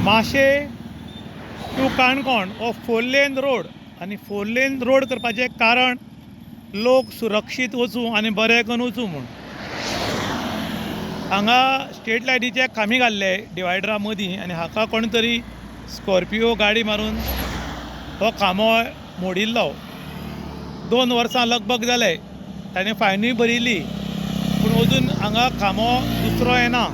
माशे टू काणकोण हो 4 lane road आनी 4 लेन रोड करपाचें कारण लोक सुरक्षीत वचूं आनी बरे करून वचूं म्हूण हांगा स्ट्रीट लायटीचे खांबे घाल्ले डिवायडरा मदीं आनी हाका कोण तरी स्कॉर्पियो गाडी मारून हो खांबो मोडिल्लो. 2 वर्सां लगभग जाले. ताणें फायनूय भरिल्ली पूण अजून हांगा खांबो दुसरो येना.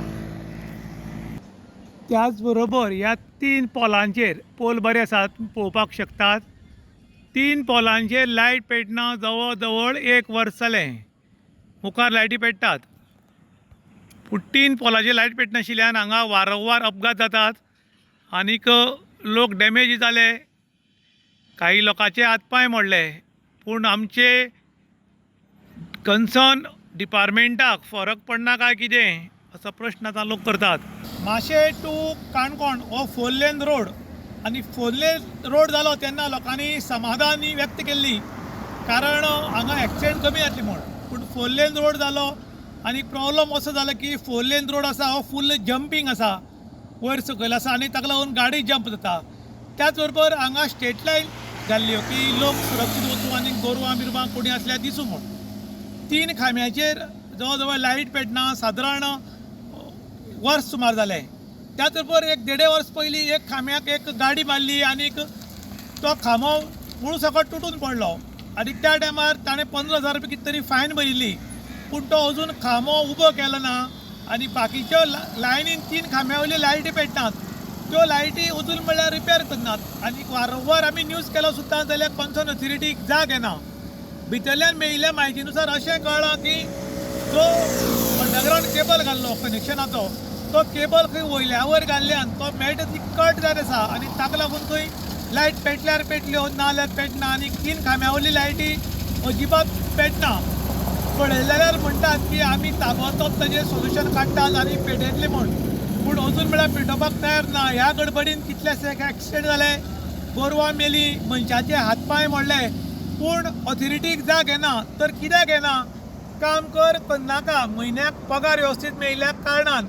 त्याच बरोबर ह्या 3 पोलांचेर पोल बरे आसात पळोवपाक शकतात. 3 पोलांचेर लायट पेटना जवळ जवळ 1 वर्स जालें. मुखार लायटी पेट्टात पूण 3 पोलांचेर लायट पेटनाशिल्ल्यान हांगा वारंवार अपघात जातात आनीक लोक डॅमेज जाले. काही लोकांचे हातपांय मोडले. पूण आमचे कन्सर्न डिपार्टमेंटाक फरक पडना काय कितें असो प्रश्न आतां लोक करतात. माशे टू काणकोण हो 4 लेन रोड आनी 4 लेन रोड जालो तेन्ना लोकांनी समाधानी व्यक्त केल्ली कारण हांगा एक्सिडेंट कमी जातली म्हूण. पूण 4 लेन रोड जालो आनी प्रॉब्लम असो जालो की 4 लेन रोड आसा हो फुल्ल जंपींग आसा, वयर सकयल आसा आनी ताका लागून गाडी जंप जाता. त्याच बरोबर हांगा स्ट्रीट लायट घाल्ल्यो की लोक सुरक्षीत वचूं आनी गोरवां बिरवां कोणी आसल्यार दिसूं म्हूण. 3 खांब्याचेर जवळ जवळ लायट पेटना सादारण वर्स सुमार जालें. त्याच बरोबर 1.5 वर्स पयलीं एक खांब्याक एक गाडी मारली आनीक तो खांबो मुळू सकट तुटून पडलो आनी त्या टायमार ताणें 15,000 रुपया कितें तरी फायन भरिल्ली. पूण तो अजून खांबो उबो केलो ना आनी बाकीच्यो लायनीन 3 खांब्या वयल्यो लायटी पेटनात. त्यो लायटी अजून म्हणल्यार रिपेर करनात आनी वारंवार आमी न्यूज केलो सुद्दां जाल्यार कन्सर्न ऑथॉरिटीक जाग येना. भितरल्यान मेळिल्ल्या म्हायतीनुसार अशें कळ्ळां की जो अंडरग्रावंड केबल घाल्लो कनेक्शनाचो तो केबल खंय वयल्या वयर घाल्ल्यान तो मेळटा ती कट जावन आसा आनी ताका लागून खंय लायट पेटल्यार पेटल्यो नाल्यार पेटना आनी 3 खांब्या वयली लायटी अजिबात पेटना. पळयलें जाल्यार म्हणटात की आमी ताबडतोब ताजें सोल्युशन काडटात आनी पेटयतले म्हूण. पूण अजून म्हळ्यार पेटोवपाक तयार ना. ह्या गडबडीन कितलेशे एक्सिडेंट जाले, गोरवां मेली, मनशाचे हातपांय मोडले. पूण ऑथॉरिटीक जाग येना. तर कित्याक येना? काम करनाका. म्हयन्याक पगार वेवस्थीत मेळिल्ल्या कारणान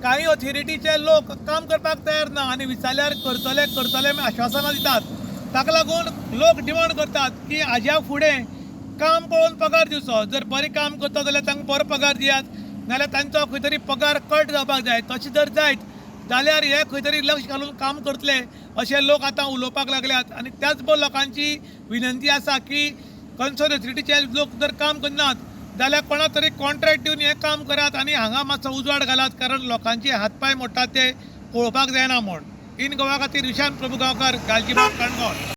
काही ऑथॉरिटीचे लोक काम करपाक तयार ना आनी विचारल्यार करतले आश्वासनां दितात. ताका लागून लोक डिमांड करतात की हाज्या फुडें काम पळोवन पगार दिवचो. जर बरें काम करता जाल्यार तांकां बरो पगार दियात, नाल्यार तांचो खंय तरी पगार कट जावपाक जाय. तशें जर जायत जाल्यार हे खंय तरी लक्ष घालून काम करतले अशें लोक आतां उलोवपाक लागल्यात. आनी त्याच बरोबर लोकांची विनंती आसा की कन्सर्न ऑथॉरिटीचे लोक जर काम करनात जाल्यार कोणा तरी कॉन्ट्रॅक्ट दिवन हें काम करात आनी हांगा मातसो उजवाड घालात कारण लोकांचे हातपांय मोडटात ते पळोवपाक जायना म्हूण. इन गोवा खातीर विशांत प्रभू गांवकार, गालजीबाग, काणकोण.